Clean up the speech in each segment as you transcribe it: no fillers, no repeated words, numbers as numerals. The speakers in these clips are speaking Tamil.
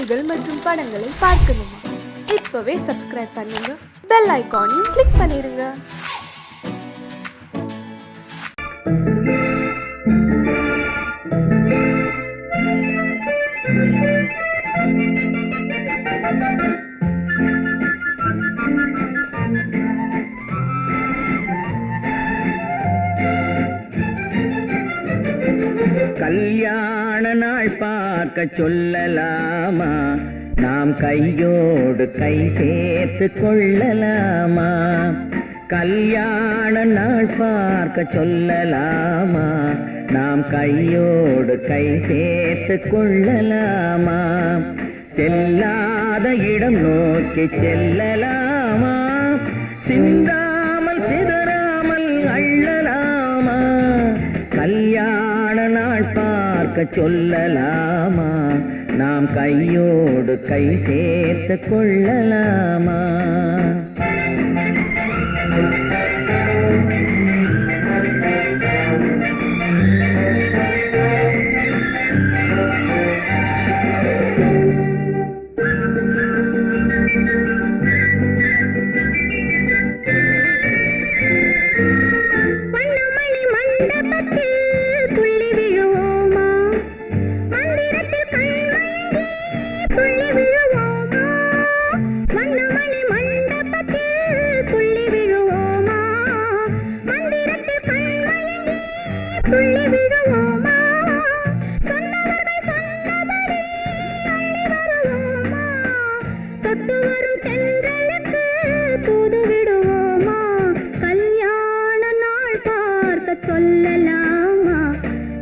செய்திகள் மற்றும் படங்களை பார்க்கணுமா? இப்பவே சப்ஸ்கிரைப் பண்ணுங்க, பெல் ஐகானையும் கிளிக் பண்ணிருங்க. கல்யாண நாள் பார்க்க சொல்லலாமா? நாம் கையோடு கை சேர்த்து கொள்ளலாமா? கல்யாண நாள் பார்க்க சொல்லலாமா? நாம் கையோடு கை சேர்த்து கொள்ளலாமா? செல்லாத இடம் நோக்கி செல்லலாமா? சிந்தாமல் சிதறாமல் அள்ளலாமா? கல்யாண நாள் பார்க்க சொல்லலாமா? நாம் கையோடு கை சேர்த்து கொள்ளலாமா? சொல்லலாமா?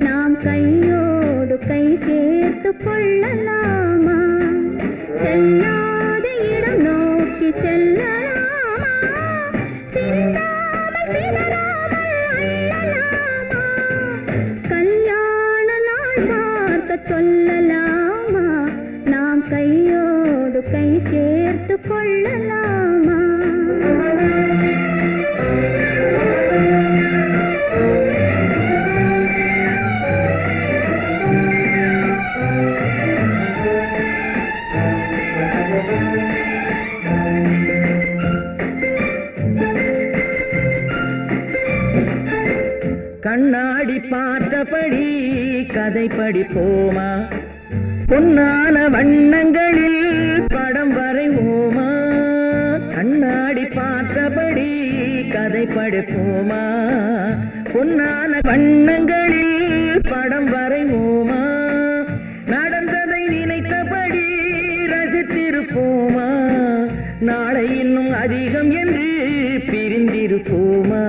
நாம் கையோடு கை சேர்த்து கொள்ளலாமா? செல்லாத இடம் நோக்கி செல்லலாமா? சிந்தாமல் சிதறாமல் அள்ளலாமா? கல்யாண நாள் பார்க்க சொல்லலாமா? நாம் கையோடு கை சேர்த்து கொள்ளலாமா? கண்ணாடி பார்த்தபடி கதை படிப்போமா? பொன்னான வண்ணங்களில் படம் வரைவோமா? கண்ணாடி பார்த்தபடி கதை படிப்போமா? பொன்னான வண்ணங்களில் படம் வரைவோமா? நடந்ததை நினைத்தபடி ரசித்திருப்போமா? நாளை இன்னும் அதிகம் என்று பிரிந்திருப்போமா?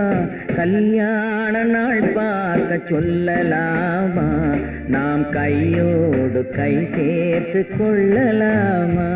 கல்யாண நாள் பார்க்க சொல்லலாமா? நாம் கையோடு கை சேர்த்து கொள்ளலாமா?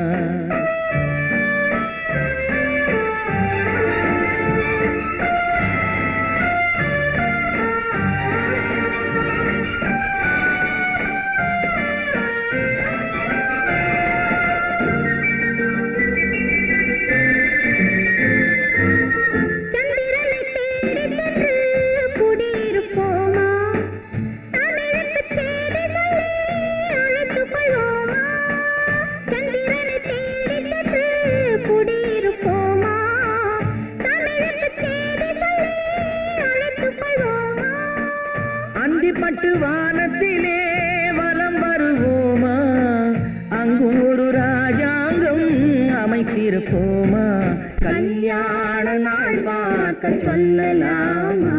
அந்திப்பட்டு வானத்திலே வலம் வருவோமா? அங்கும் ஒரு ராஜாங்கம் அமைத்திருப்போமா? கல்யாண நாள் பார்க்க சொல்லலாமா?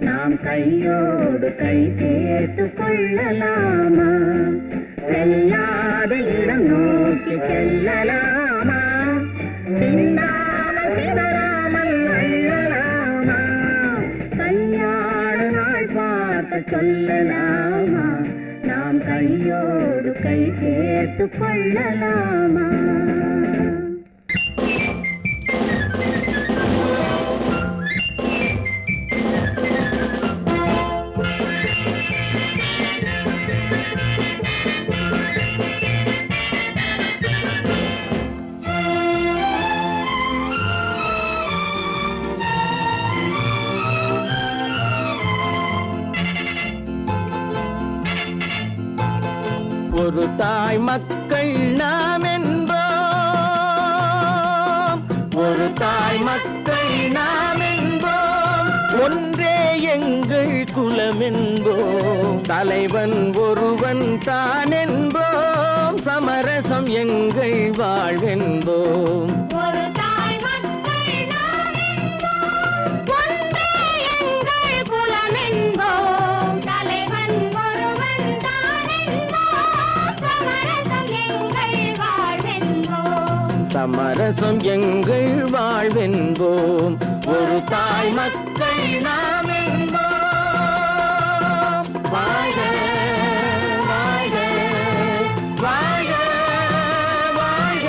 நாம் கையோடு கை சேர்த்து கொள்ளலாமா? செல்லாத இடம் நோக்கி செல்லலாமா? சிந்தாமல் சிதறாமல் அள்ளலாமா? கல்யாண நாள் பார்க்க சொல்லலாமா? நாம் கையோடு கை சேர்த்து கொள்ளலாமா? ஒரு தாய் மக்கள் நான் தாய் மக்கள் நாம் என்போம், ஒன்றே எங்கள் குலம் என்போம், தலைவன் ஒருவன் தான் என்போம், சமரசம் எங்கள் வாழ்வென்போம். ஒரு தாய் மக்கள் நாம் என்போம், ஒன்றே எங்கள் குலம் என்போம், தலைவன் ஒருவன் தான் என்போம், சமரசம் எங்கள் வாழ்வென்போம். சமரசம் எங்கள் வாழ்வென்போம், ஒரு தாய் மக்கள் நாம் என்போம். வாழ்க வாழ்க வாழ்க வாழ்க.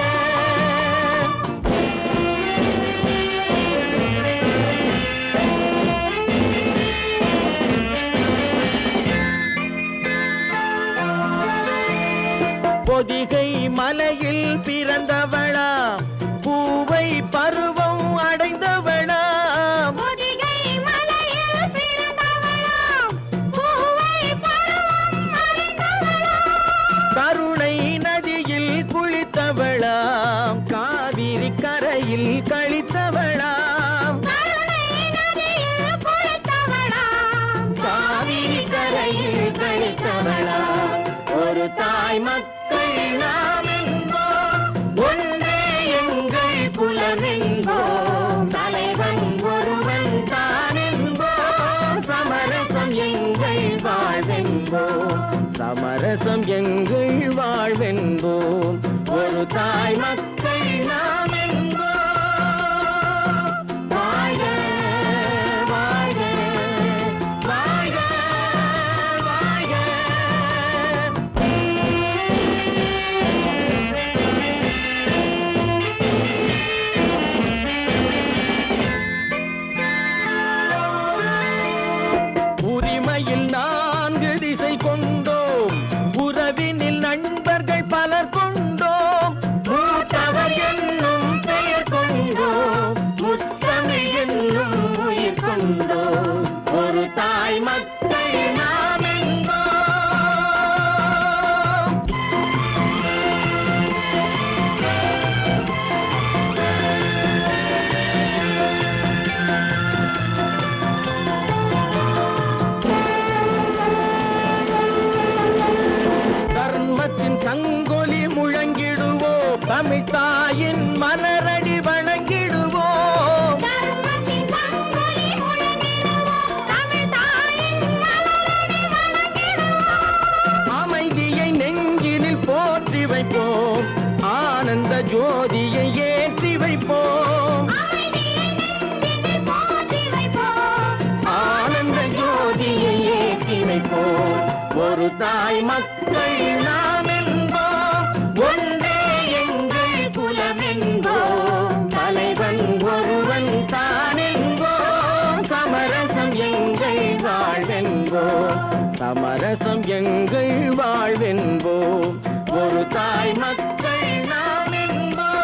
பொதிகை மலையில் பிறந்தவளா, பூவை பருவம் அடைந்தவளா, பொதிகை மலையில் பிறந்தவளாம், பூவை பருவம் அடைந்தவளாம். கருணை நதியில் குளித்தவளாம், காவிரி கரையில் கழித்தவளாம், கருணை நதியில் குளித்தவளாம், காவிரி கரையில் கழித்தவளாம். ஒரு தாய் மக்கள் நாம் என்போம், ஒன்றே எங்கள் குலம் என்போம், தலைவன் ஒருவன் தான் என்போம், சமரசம் எங்கள் வாழ்வென்போம், சமரசம் எங்கள் வாழ்வென்போம், ஒரு தாய் மக்கள் நாம் என்போம். வாழ்க வாழ்க வாழ்க வாழ்க. உரிமையில் 4 திசை கொண்டோம், உறவினில் நண்பர்கள் பலர் கொண்டோம், மூத்தவர் என்னும் பெயர் கொண்டோம், முத்தமிழ் என்னும் உயிர் கொண்டோம், ஒரு தாய் மக்கள் நாம் என்போம். தர்மத்தின் சங்கொலி முழங்கிடுவோம், தமிழ் தாயின் மலரடி வணங்கிடுவோம், தர்மத்தின் சங்கொலி முழங்கிடுவோம், தமிழ் தாயின் மலரடி வணங்கிடுவோம். அமைதியை நெஞ்சினில் போற்றி வைப்போம், ஆனந்த ஜோதியை ஏற்றி வைப்போம், அமைதியை நெஞ்சினில் போற்றி வைப்போம், ஆனந்த ஜோதியை ஏற்றி வைப்போம், ஒரு தாய் மக்கள் நாம் என்போம், ஒன்றே எங்கள் குலம் என்போம், தலைவன் ஒருவன் தான் என்போம், சமரசம் எங்கள் வாழ்வென்போம், சமரசம் எங்கள் வாழ்வென்போம், ஒரு தாய் மக்கள் நாம் என்போம்.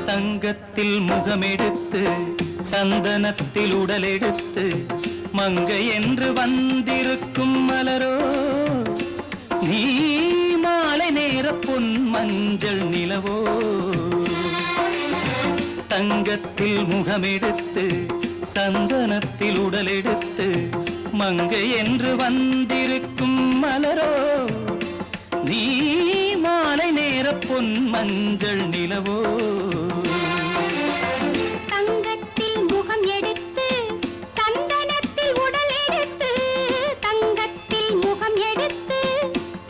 தங்கத்தில் முகமெடுத்து சந்தனத்தில் உடலெடுத்து மங்கை என்று வந்திருக்கும் மலரோ, நீ மாலை நேர பொன் மஞ்சள் நிலவோ. தங்கத்தில் முகமெடுத்து சந்தனத்தில் உடலெடுத்து மங்கை என்று வந்திருக்கும் மலரோ, நீ மாலை நேர பொன் மஞ்சள் நிலவோ. தங்கத்தில் முகம் எடுத்து சந்தனத்தில் உடல் எடுத்து, தங்கத்தில் முகம் எடுத்து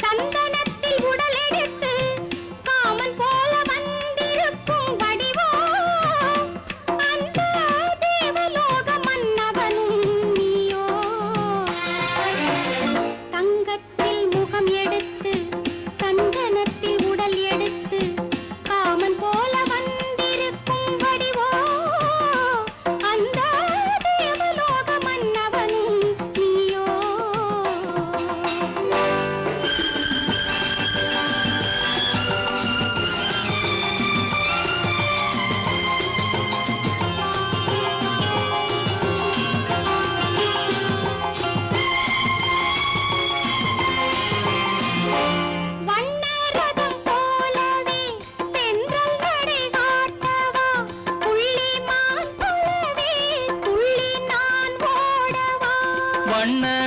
சந்தனத்தில் உடல் எடுத்து, காமன் போல வந்திருக்கும் வடிவோ, அந்த தேவலோக மன்னவனும் நீயோ. தங்கத்தில் முகம் எடுத்து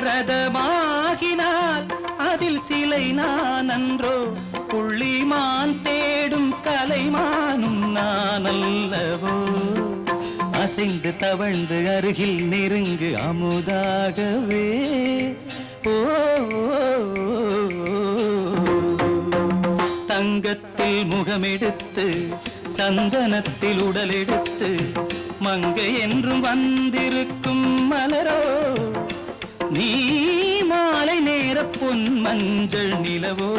ரதமாகினால் அதில் சிலை நான் அன்றோ, புள்ளிமான் தேடும் கலைமானும் நான் அல்லவோ. அசைந்து தவழ்ந்து அருகில் நெருங்கு அமுதாகவே. ஓ தங்கத்தில் முகமெடுத்து சந்தனத்தில் உடலெடுத்து மங்கை என்றும் வந்திருக்கும் மலரோ, நீ மாலை நேர பொன் மஞ்சள் நிலவோ.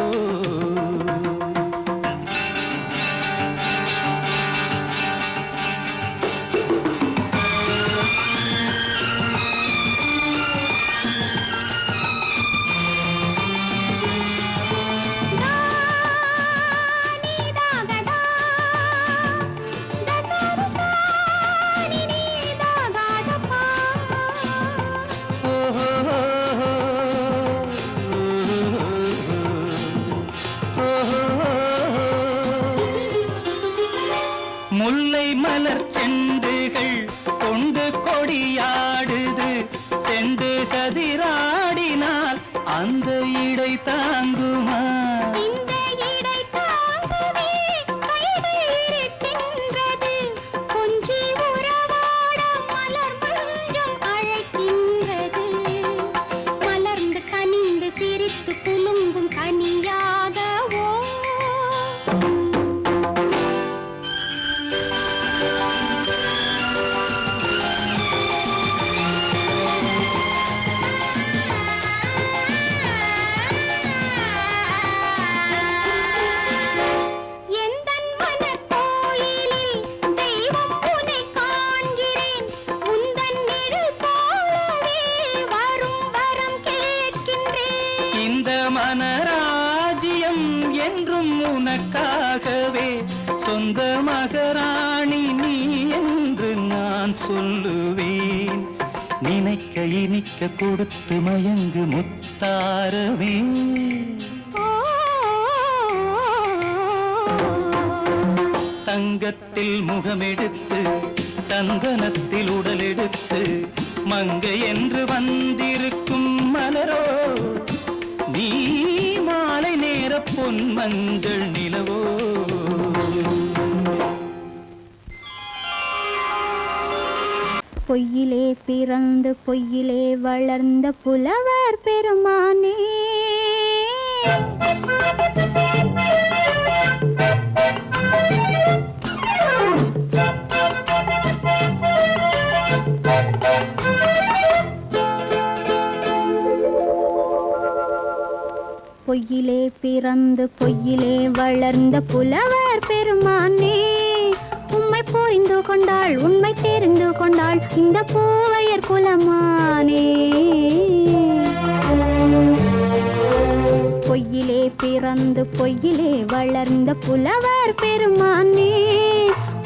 முல்லை மலர் செண்டுகள் கொண்டு கொடியாடுது, செண்டு சதிராடினால் அந்த இடை தாங்குமா? இந்த இடை தாங்குவே கைது இருக்கின்றது, கொஞ்சி உறவாட மலர் மஞ்சம் அழைக்கின்றது. மலர்ந்து கனிந்து சிரித்து குலுங்கும் கனியாகவோ. மனராஜ்யம் என்றும் உனக்காகவே, சொந்த மகராணி நீ என்று நான் சொல்லுவேன். நினைக்க இனிக்க கொடுத்து மயங்கு முத்தாரவே. தங்கத்தில் முகமெடுத்து சந்தனத்தில் உடலெடுத்து மங்கை என்று வந்திருக்கும் மலரோ, நீ மாலை நேர பொன் மஞ்சள் நிலவோ. பொய்யிலே பிறந்து பொய்யிலே வளர்ந்த புலவர் பெருமானே, பொய்யிலே பிறந்து பொய்யிலே வளர்ந்த புலவர் பெருமானே, உம்மை புரிந்து கொண்டாள் உண்மை தெரிந்து கொண்டாள் இந்த பூவையர் குலமானே. பொய்யிலே பிறந்து பொய்யிலே வளர்ந்த புலவர் பெருமானே,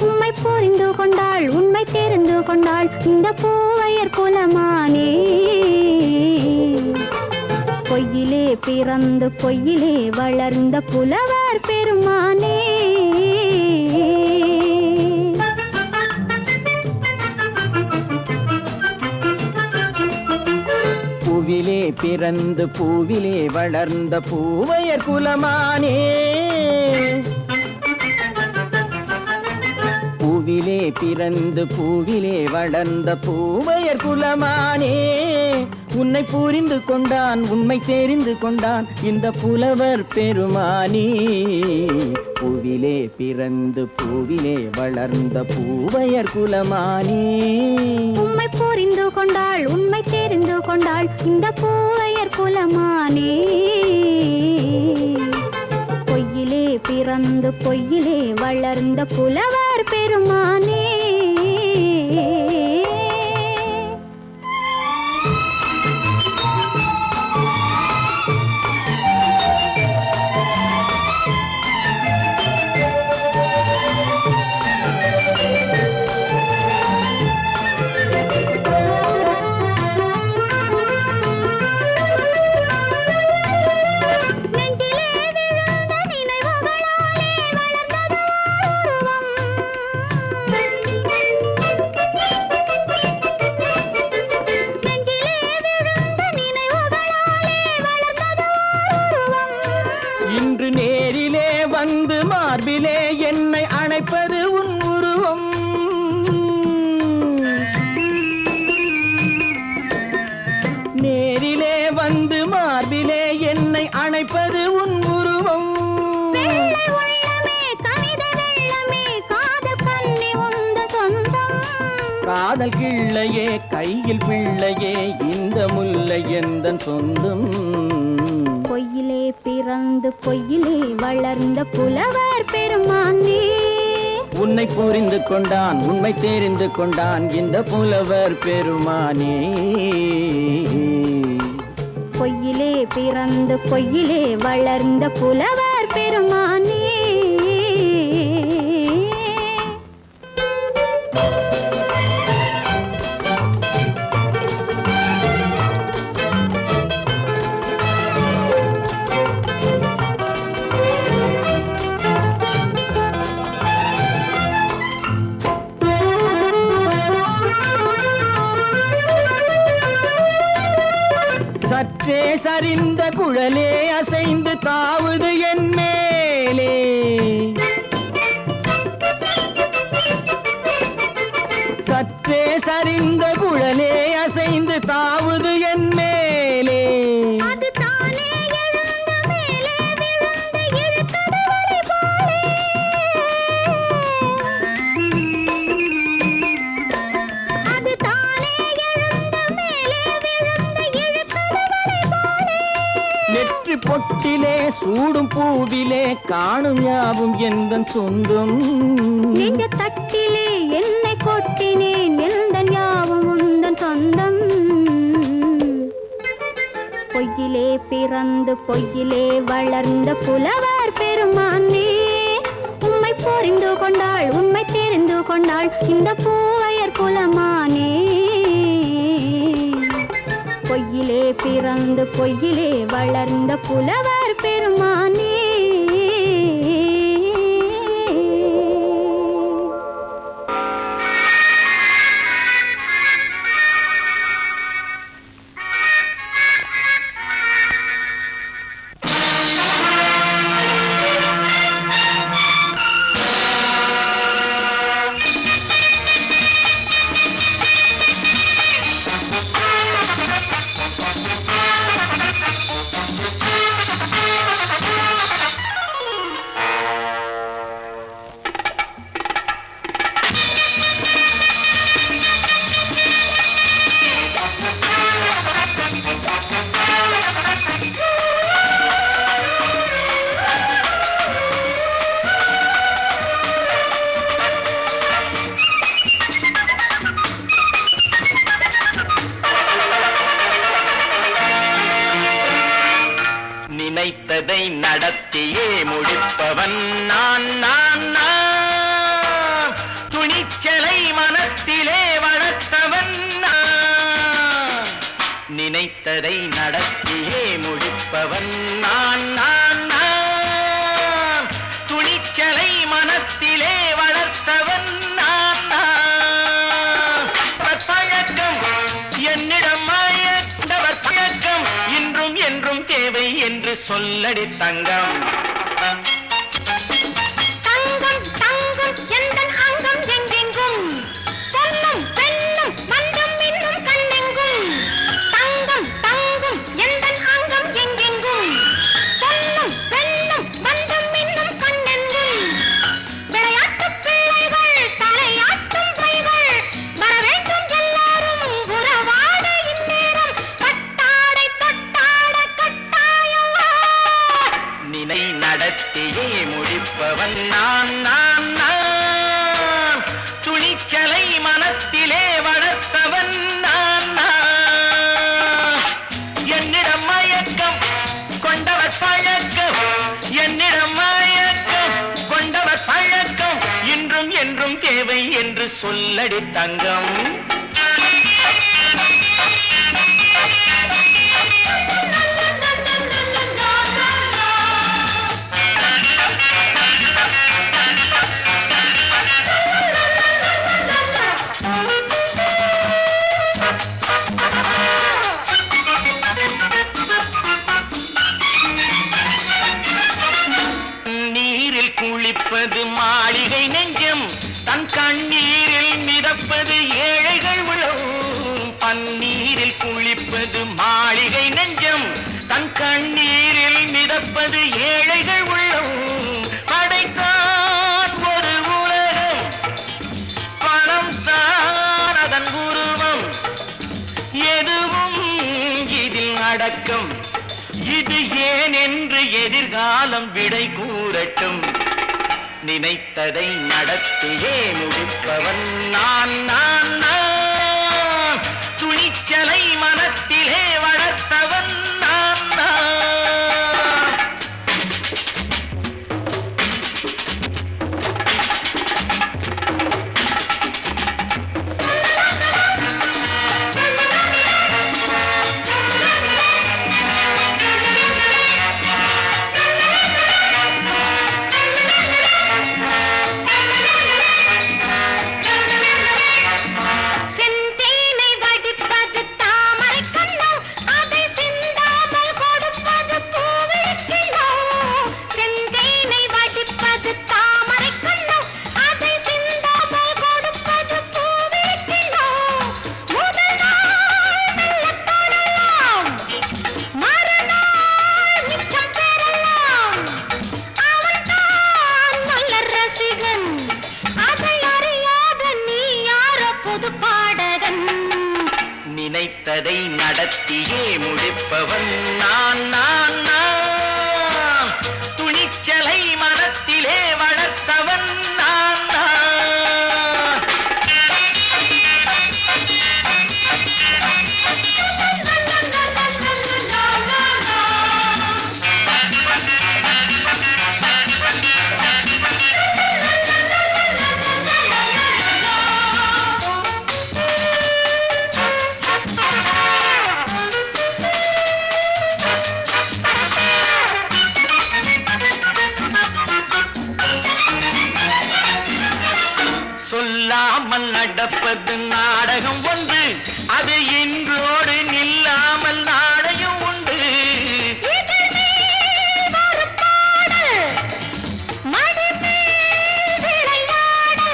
உம்மை புரிந்து கொண்டாள் உண்மை தெரிந்து கொண்டாள் இந்த பூவையர் குலமானே. பொய்யிலே பிறந்து பொய்யிலே வளர்ந்த புலவர் பெருமானே. பூவிலே பிறந்து பூவிலே வளர்ந்த பூவையர் குலமானே. பூவிலே பிறந்து பூவிலே வளர்ந்த பூவையர் குலமானே, உன்னை புரிந்து கொண்டான் உண்மை தெரிந்து கொண்டான் இந்த புலவர் பெருமானே. பூவிலே பிறந்து பூவிலே வளர்ந்த பூவையர் குலமானே, உம்மை புரிந்து கொண்டாள் உண்மை தெரிந்து கொண்டாள் இந்த பூவையர் குலமானே. பொய்யிலே பிறந்து பொய்யிலே வளர்ந்த புலவர் பெருமானே. காதல் கிள்ளையே கையில் பிள்ளையே இந்த முல்லை எந்தன் சொந்தம். பொய்யிலே பிறந்து பொய்யிலே வளர்ந்த புலவர் பெருமானே. உன்னை புரிந்து கொண்டான் உண்மை தெரிந்து கொண்டான் இந்த புலவர் பெருமானே. பொய்யிலே பிறந்து பொய்யிலே வளர்ந்த புலவர் பெருமானே. சற்றே சரிந்த குழலே அசைந்து தாவுது என் மேலே. சற்றே சரிந்த குழலே அசைந்து தாவுது என் மேலே. அது தானே எழுந்த மேலே விழுந்து இழுத்தது வலி போலே. அது தானே எழுந்த மேலே விழுந்து இழுத்தது வலி போலே. நெற்றி பொட்டிலே சூடும் பூவிலே காணும் யாவும் எந்தன் சொந்தம். நெஞ்ச தட்டிலே என்னை கொட்டினேன் எந்தன் யாவும் உந்தன் சொந்தம். பொய்யிலே பிறந்து பொய்யிலே வளர்ந்த புலவர் பெருமானே. உம்மை புரிந்து கொண்டாள் உண்மை தெரிந்து கொண்டாள் இந்த பூவையர் குலமானே. பொய்யிலே பிறந்து பொய்யிலே வளர்ந்த புலவர் பெருமானே. நினைத்ததை நடத்தியே முடிப்பவன் நான் நான் நான். துணிச்சலை மனத்திலே வளர்த்தவன் நான். நினைத்ததை நடத்தியே முடிப்பவன் நான் நான் நான். துணிச்சலை மனத்திலே வளர்த்தவன் நான் நான். பழக்கம் என்னிடம் மாயவர் பழக்கம் இன்றும் என்றும் தேவை என்று சொல்லடி தங்கம். தங்கம் தங்கம் எந்தன் அங்கம் எங்கெங்கும் பொன்னும் பெண்ணும் மண்டும் இன்னும் கண்ணெங்கும். தங்கம் தங்கம் எந்தன் அங்கம் எங்கெங்கும் பொன்னும் பெண்ணும் மண்டும் இன்னும் கண்ணெங்கும். விளையாட்டு பிள்ளைகள் தலையாட்டும் பைகள் வர வேண்டும் எல்லாரும் உறவாட இந்நேரம் கட்டாடை தொட்டாட கட்டாயவா. நினை நடத்தியே முடிப்பவன் நான் நான் நான். துணிச்சலை மனத்திலே வளர்த்தவன் நான் நான். என்னிடம் மயக்கம் கொண்டவர் பழக்கம். என்னிடம் மயக்கம் கொண்டவர் பழக்கம் இன்றும் என்றும் தேவை என்று சொல்லடி தங்கம். நீரில் குளிப்பது மாளிகை நெஞ்சம் தன் கண்ணீரில் மிதப்பது ஏழைகள் அடக்கம் இது ஏன் என்று எதிர்காலம் விடை கூறட்டும் நினைத்ததை நடத்தியே முடிப்பவன் நான் நான் நான் துணிச்சலை மனத்திலே வளர்த்தவன் நான் நான் செந்தேனை வடிப்பது தாமரை கண்ணோ அதை சிந்தாமல் கொடுப்பது பூவிழிக்கிழோ செந்தேனை வடிப்பது தாமரை கண்ணோ அதை சிந்தாமல் கொடுப்பது பூவிழிக்கிழோ முதல் நாள் மெல்லத் தொடலாம் மறுநாள் மிச்சம் பெறலாம் அவன்தான் நல்ல ரசிகன் அதை அறியாத நீ யாரோ புது பாடகன் நினைத்ததை நடத்தியே முடிப்பவன் நான் நான் நான் துணிச்சலை மனத்திலே வளர்த்தவன் நான் நான் சொல்லாமல் நடப்பது நாடகம் ஒன்று அது இன்றோடு நில்லாமல் நாடையும் உண்டு இதழ் மேல் ஒரு பாடு, மடி மேல் விளையாடு,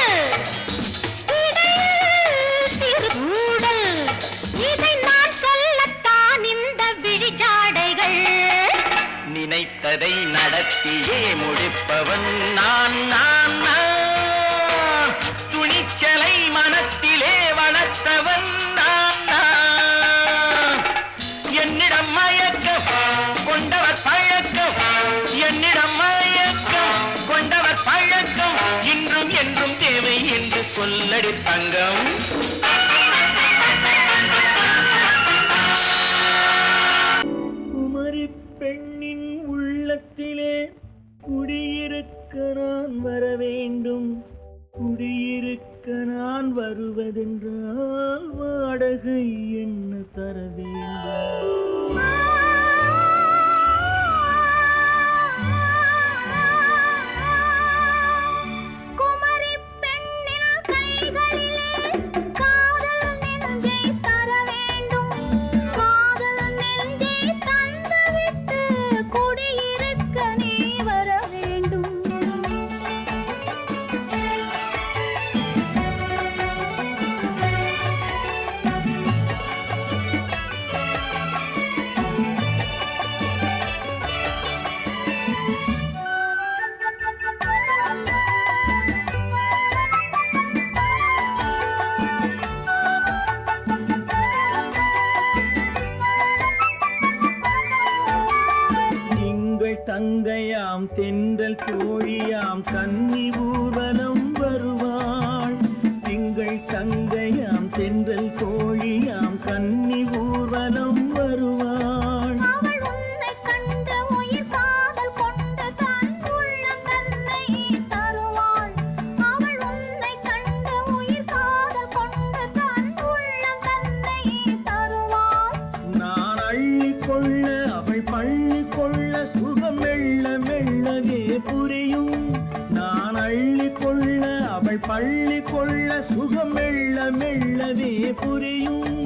இடையில் சிறு கூடல், இதை நான் சொல்லத்தான் இந்த விழிஜாடைகள் நினைத்ததை நடத்தியே முடிப்பவன் நான் நான் நான் துணிச்சலை மனத்திலே வளர்த்தவன் நான் நான் என்னிடம் மயக்கம் கொண்டவர் பழக்கம் என்னிடம் மயக்கம் கொண்டவர் பழக்கம் இன்றும் என்றும் தேவை என்று சொல்லடி தங்கம் குமரி பெண்ணின் உள்ளத்திலே குடியிருக்க நான் வர வேண்டும் குடியிருக்க நான் வருவதென்றால் வாடகை என்ன தர வேண்டும் குமரி பெண்ணின் கைகளிலே காதல் நெஞ்சை தர வேண்டும் காதல் நெஞ்சை தந்துவிட்டு குடியிருக்க நீ வர வேண்டும் திங்கள் தங்கையாம் தென்றல் தோழியாம் கன்னி ஊர்வலம் வருவாள் திங்கள் தங்கையாம் தென்றல் தோழியாம் கன்னி ஊர்வலம் வருவாள் அவள் உன்னை கண்டு உயிர் காதல் கொண்டு தன் உள்ளம் தன்னை தருவாள் அவள் உன்னை கண்டு உயிர் காதல் கொண்டு தன் உள்ளம் தன்னை தருவாள் நான் அள்ளிக்கொள்ள அவள் பள்ளிக்கொள்ள சுகம் மெல்ல மெல்லவே புரியும் நான் அள்ளிக்கொள்ள அவள் பள்ளிக்கொள்ள சுகம் மெல்ல மெல்லவே புரியும்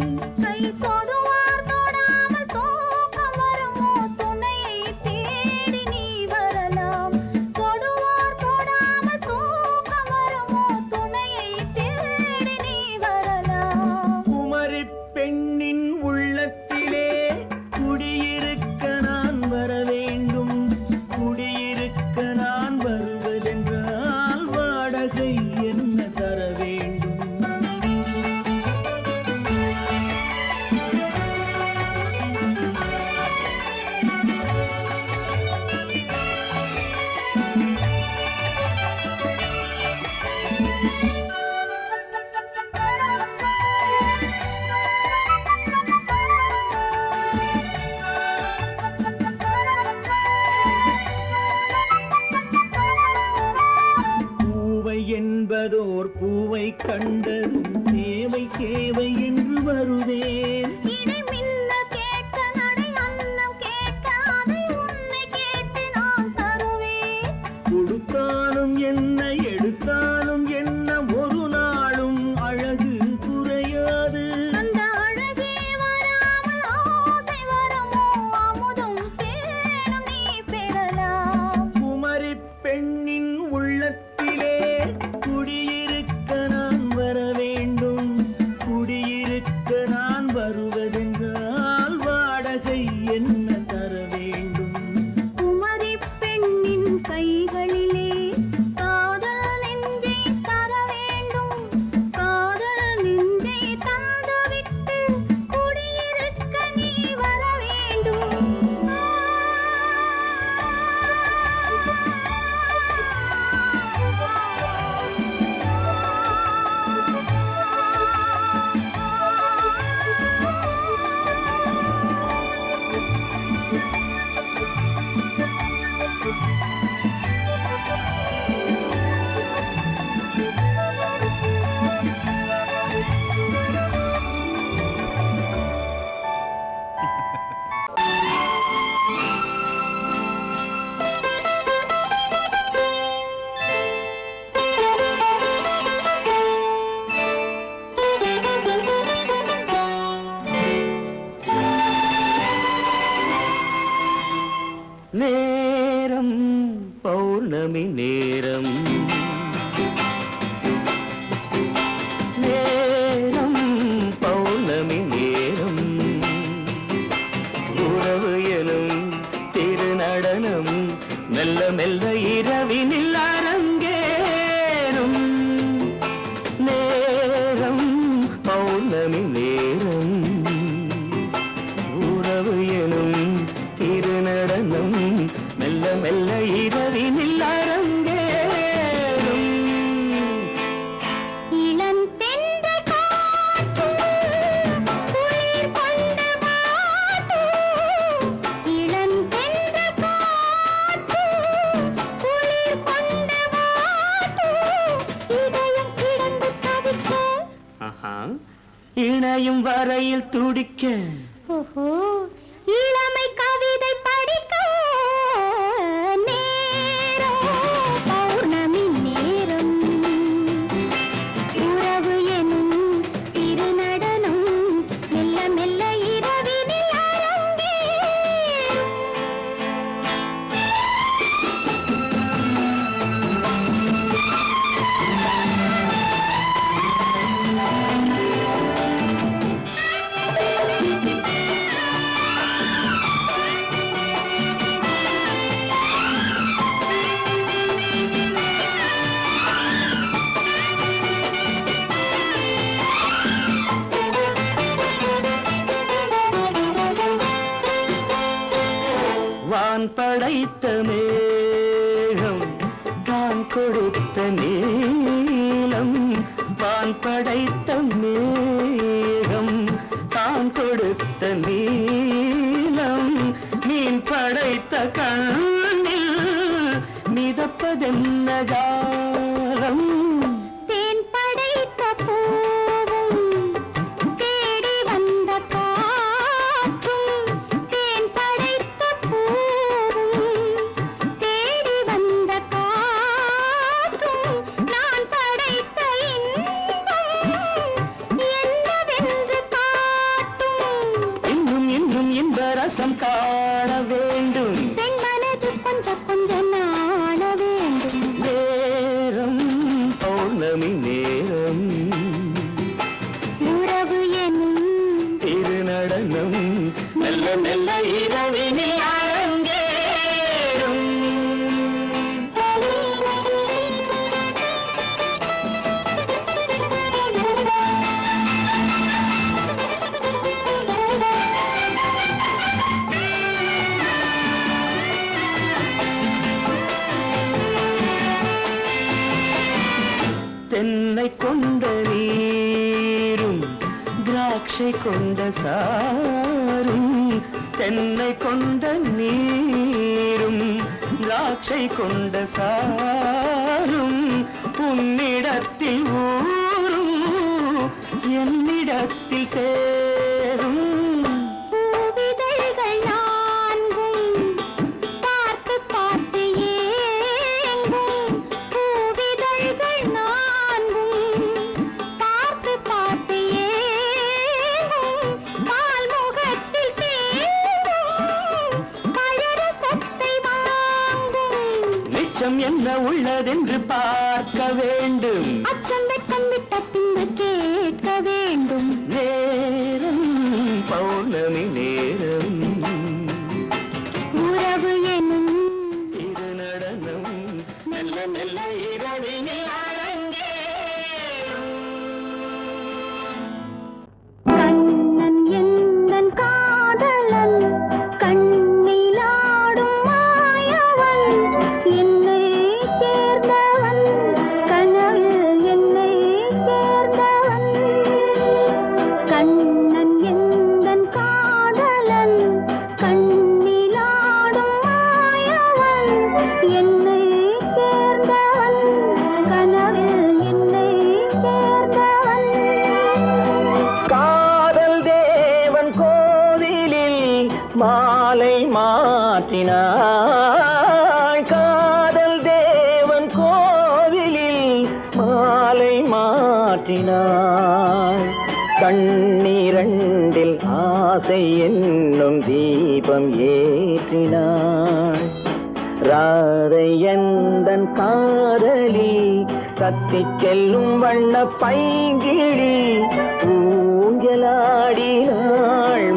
கை தொடுவார் தொடாமல் தூக்கம் வருமோ துணையை தேடி நீ வரலாம் தொடுவார் தொடாமல் தூக்கம் வருமோ துணையை தேடி நீ வரலாம் குமரி பெண்ணின் உள்ளத்திலே குடியிருக்க நான் வர வேண்டும் குடியிருக்க நான் வருவதென்றால் வாடகை என்ன தர வேண்டும் பௌர்ணமி நேரம் நேரம் பௌர்ணமி நேரம் உறவு எனும் திருநடனம் மெல்ல மெல்ல இரவினில் அரங்கேறும் நேரம் பௌர்ணமி நேரம் உறவு எனும் திருநடனம் மெல்ல மெல்ல இரவினில் அரங்கேறும் இளந்தென்றல் காற்றும் குளிர் கொண்டு வாட்டும் இளந்தென்றல் காற்றும் குளிர் கொண்டு வாட்டும் இதயம் கிடந்து தவிக்க ஆஹா இணையும் வரையில் துடிக்க ஓஹோ இளமை கவிதை படிக்க நேரம் பௌர்ணமி நேரம் உறவு எனும் திருநடனம் மெல்ல மெல்ல இரவினில் அரங்கேறும் வான் படைத்த மேகம் தான் கொடுத்த நீலம் வான் படைத்த மேகம் தான் கொடுத்த நீலம் மீன் படைத்த கண்ணில் மிதப்பதென்ன ஜாலம் தேன் படைத்த பூவும் தேடி வந்த காற்றும் தேன் படைத்த பூவும் தேடி வந்த காற்றும் நான் படைத்த இன்பம் என்னவென்று காட்டும் இன்னும் இன்னும் இந்த ரசம் காண வேண்டும் பெண் மனது கொஞ்சம் கொஞ்சம் நாண வேண்டும் நேரம் பௌர்ணமி நேரம் உறவு எனும் திருநடனம் மெல்ல மெல்ல இரவினில் அரங்கேறும் தென்னை கொண்ட நீரும் திராட்சை கொண்ட சாரும் தென்னை கொண்ட நீரும் திராட்சை கொண்ட சாரும் உன்னிடத்தில் ஊரும் என்னிடத்தில் சேரும் பூவிதழ்கள் நான்கும் பார்த்து பார்த்து ஏங்கும் பூவிதழ்கள் நான்கும் பார்த்து பார்த்து ஏங்கும் பால் முகத்தில் தேங்கும் பழரசத்தை வாங்கும் மிச்சம் என்ன உள்ளதென்று பார்க்க வேண்டும் அச்சம் வெட்கம் விட்ட பின்பு கேட்க வேண்டும் நேரம் பௌர்ணமி நேரம் உறவு எனும் திருநடனம் மெல்ல மெல்ல இரவினில் அரங்கேறும் கண்ணன் எந்தன் காதலன் கண்ணிலாடும் மாயவன் என்னை சேர்ந்தவன் கனவில் என்னை சேர்ந்தவன் கண்ணன் எந்தன் காதலன் கண்ணிலாடும் மாயவன் என்னை சேர்ந்தவன் கனவில் என்னை சேர்ந்தவன் காதல் தேவன் கோவிலில் மாலை மாற்றினாள் காதல் தேவன் கோவிலில் மாலை மாற்றினாள் கண்ணீரண்டில் ஆசை என்னும் தீபம் ஏற்றினாள் ராதை எந்தன் காதலி கத்திச் செல்லும் வண்ண பைங்கிழி ஊஞ்சலாடினாள்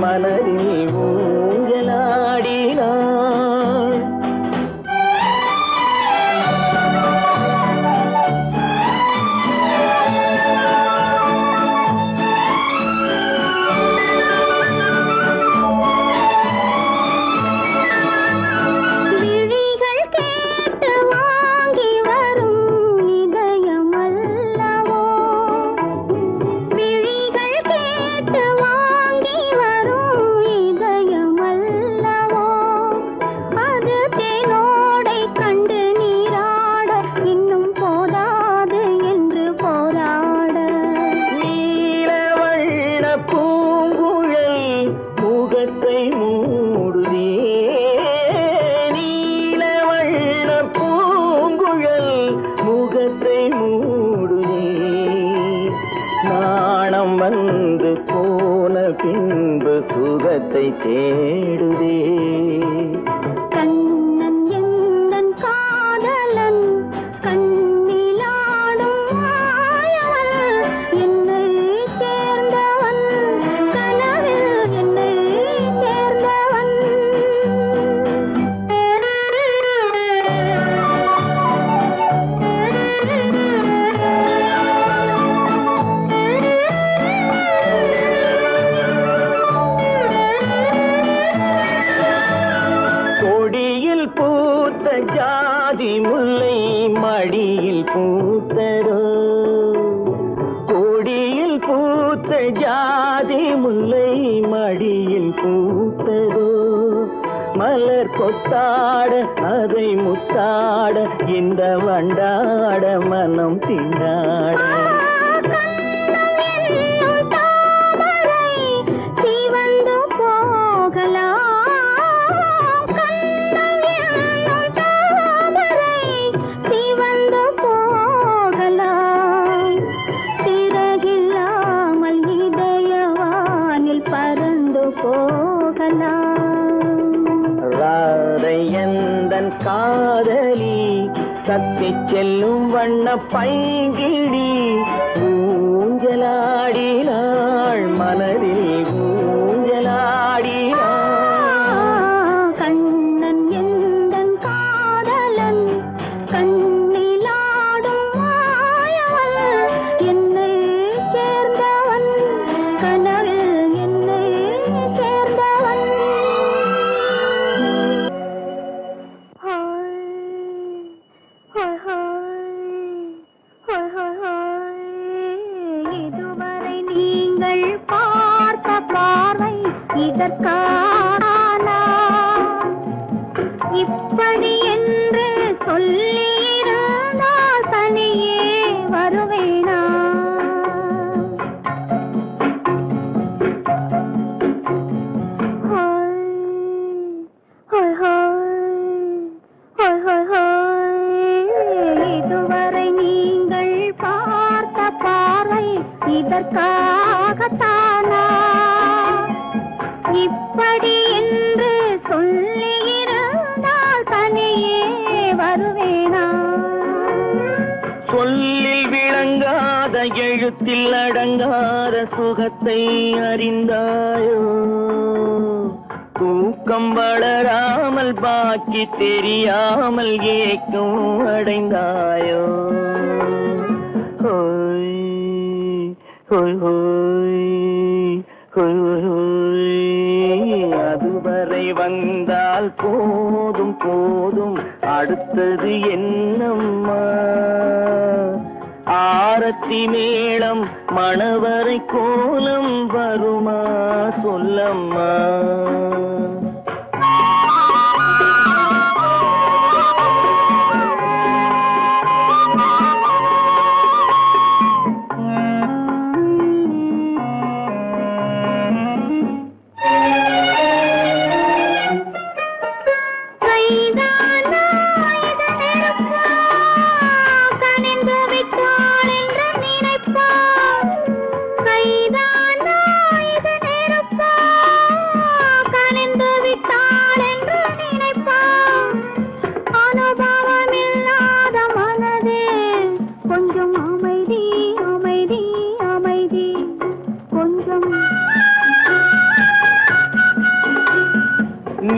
மலரில் ஊஞ்சலாடினாள். விழிகள் கேட்டு வாங்கி வரும் இதயம் அல்லவோ, விழிகள் கேட்டு வாங்கி வரும் இதயம் அல்லவோ, அது தேனோடை கண்டு நீராட இன்னும் போதாது என்று போராட. நீலவண்ண பூங்குழல் முகத்தை மூடுதே, நீலவண்ண பூங்குழல் முகத்தை மூடுதே, நாணம் வந்து போன பின்பு சுகத்தை தேடுதே. கண்ணன் எந்தன் காதலன் கண்ணிலாடும் மாயவன், என்னை சேர்ந்தவன் கனவில் என்னை சேர்ந்தவன். கொடியில் பூத்த ஜாதி முல்லை மடியில் பூத்ததோ, கொடியில் பூத்த ஜாதி முல்லை மடியில் பூத்ததோ, மலர் கொத்தாட அதை முத்தாட இந்த வண்டாட மனம் திண்டாட. கண்ணம் தாமரை சிவந்து போகலாம், கண்ணம் தாமரை சிவந்து போகலாம், சிறகில்லாமல் இதயவானில் பறந்து போகலாம். ராதை எந்தன் காதலி கத்திச் செல்லும் வண்ண பைங்கிழி ஊஞ்சலாடினாள் மலரில் ஊஞ்சலாடினாள். கண்ணன் எந்தன் காதலன் கண்ணிலாடும் மாயவன், என்னை சேர்ந்தவன் கனவில் என்னை சேர்ந்தவன். Hi hi hi hi hi, இதுவரை நீங்கள் பார்த்த பார்வை இதற்கானா, இப்படி என்று சொல்லியிருந்தால் தனியே வருவேனா. Hi hi hi hi hi, இதுவரை நீங்கள் பார்த்த பார்வை இதற்காகத்தானா, இப்படி என்று சொல்லியிருந்தால் தனியே வருவேனா. சொல்லில் விளங்காத எழுத்தில் அடங்காத சுகத்தை அறிந்தாயோ, தூக்கம் வளராமல் பாக்கி தெரியாமல் ஏக்கம் அடைந்தாயோ. ஹோய் ஹோய் ஹோய் ஹோய் ஹோய், அதுவரை வந்தால் போதும் போதும் அடுத்தது என்னம்மா, ஆரத்தி மேளம் மணவரை கோலம் வருமா சொல்லம்மா. கைதானா இது நெருப்பா, கனிந்து விட்டாள் என்று நினைப்பாள். கைதானா இது நெருப்பா, கனிந்து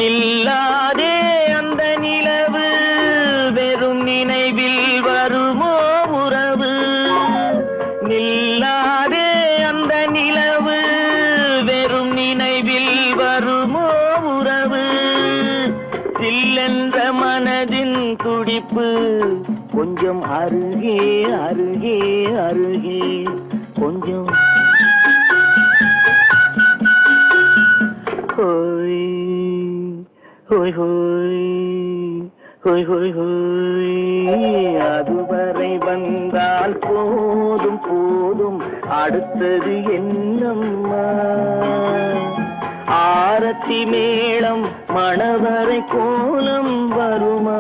நில்லாதே அந்த நிலவு வெறும் நினைவில் வருமோ உறவு நில்லாதே அந்த நிலவு வெறும் நினைவில் வருமோ உறவு சில்லென்ற மனதின் துடிப்பு கொஞ்சம் அருகே அருகே அருகே கொஞ்சம் ஹோய் ஹோய் ஹோய் ஹோய் ஹோய் ஹோய் அதுவரை வந்தால் போதும் போதும் அடுத்தது என்னம்மா ஆரத்தி மேளம் மணவரை கோலம் வருமா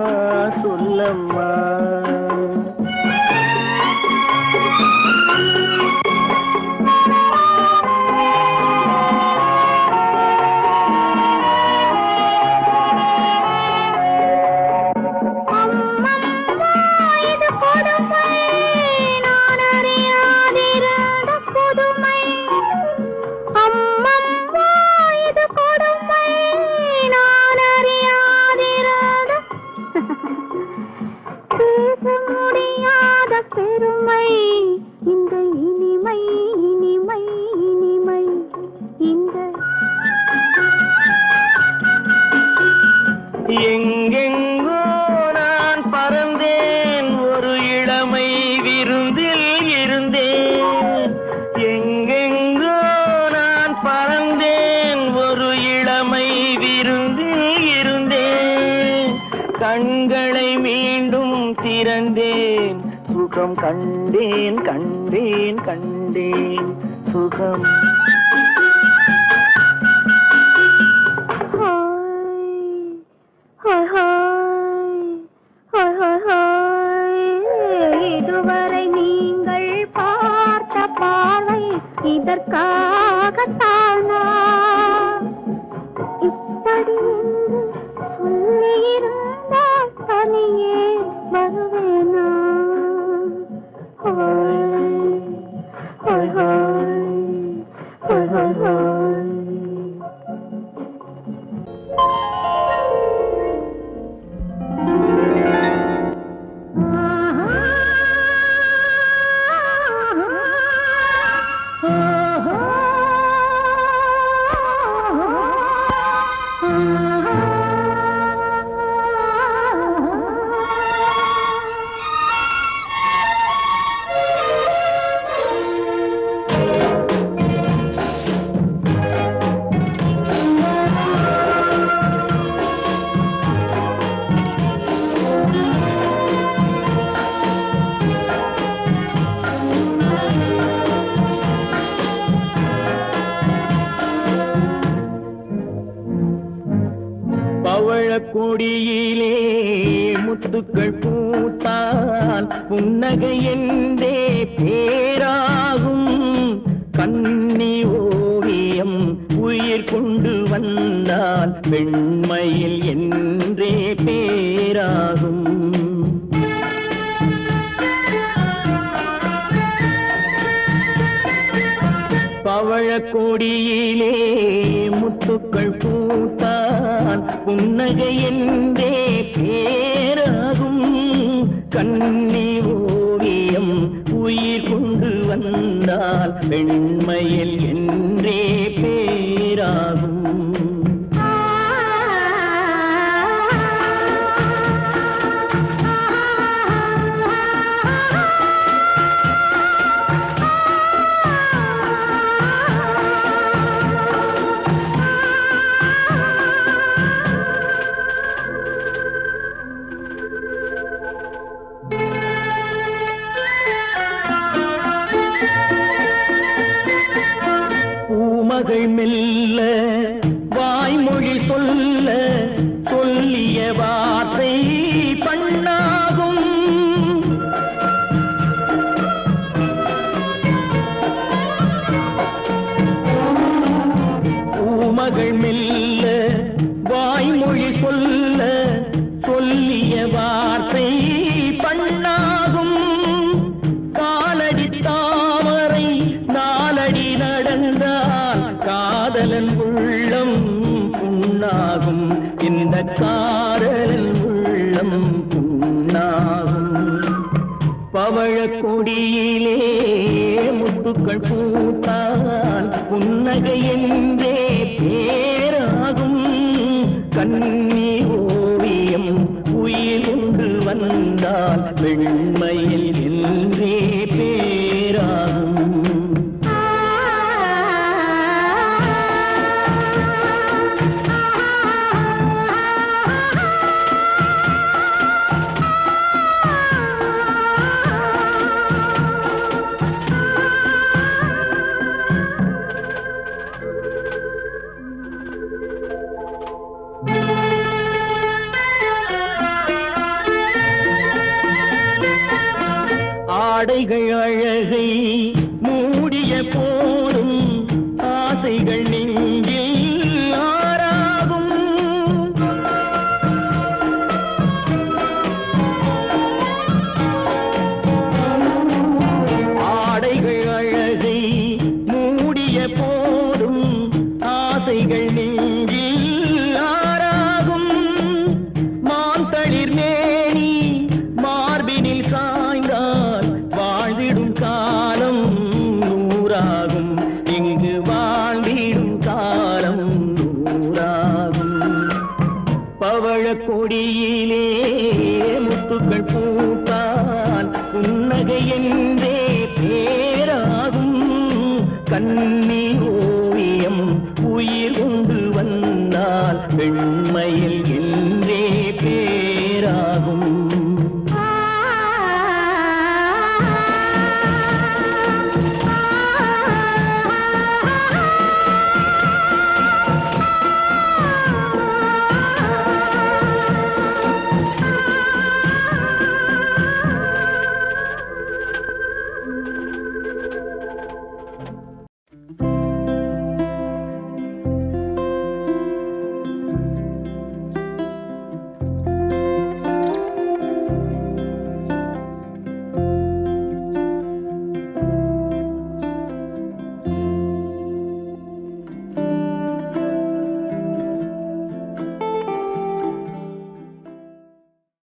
சொல்லம்மா எங்கெங்கோ நான் பறந்தேன் ஒரு இளமை விருந்தில் இருந்தேன் எங்கெங்கோ நான் பறந்தேன் ஒரு இளமை விருந்தில் இருந்தேன் கண்களை மீண்டும் திறந்தேன் சுகம் கண்டேன் கண்டேன் கண்டேன் சுகம் இதுவரை நீங்கள் பார்த்த பார்வை இதற்காகத்தானா இப்படி என்று சொல்லியிருந்தால் தனியே வருவேனா ஹோய் ஹோய் ஹோய் ஹோய் ஹோய் கொடியிலே முத்துக்கள் பூத்தால் புன்னகை என்றே பேராகும் கண்ணி ஓவியம் உயிர் கொண்டு வந்தால் பெண்மையில் என்றே பேராகும் பவழக்கொடியிலே முத்துக்கள் பூத்தான் புன்னகை என்றே பேராகும் கண்ணி ஓவியம் உயிர் கொண்டு வந்தால் பெண்மையில் என்றே பேராகும் மகள் மெல்ல வாய்மொழி சொல்ல சொல்லிய வார்த்தை பண்ணாகும் பூமகள் மெல்ல வாய்மொழி சொல்ல சொல்லிய வார்த்தை பண்ணாகும் காலடி தாமரை நாலடி நடந்தால் காதலன் உள்ளம் புண்ணாகும் இந்த காதல் உள்ளம் புண்ணாகும். பவழக் கொடியிலே முத்துக்கள் பூத்தால் புன்னகை என்றே பேராகும். கண்ணி ஓவியம் உயிர் கொண்டு வந்தால் வெண்மையில் என்றே பேராகும். ஆடைகள் அழகை மூடிய போதும் ஆசைகள் நெஞ்சில் ஆறாகும். ஆடைகள் அழகை மூடிய போதும் ஆசைகள் நெஞ்சில் ஆறாகும். மாந்தளிர் மேனி மார்பினில் சாய்ந்தால் வாழ்ந்திடும் காலம் நூறாகும். இங்கு வாழ்ந்திடும் காலம் நூறாகும். பவழக் கொடியிலே முத்துக்கள் பூத்தால் புன்னகை என்றே பேராகும். கண்ணி ஓவியம் உயிர் கொண்டு வந்தால் வெண்மையில்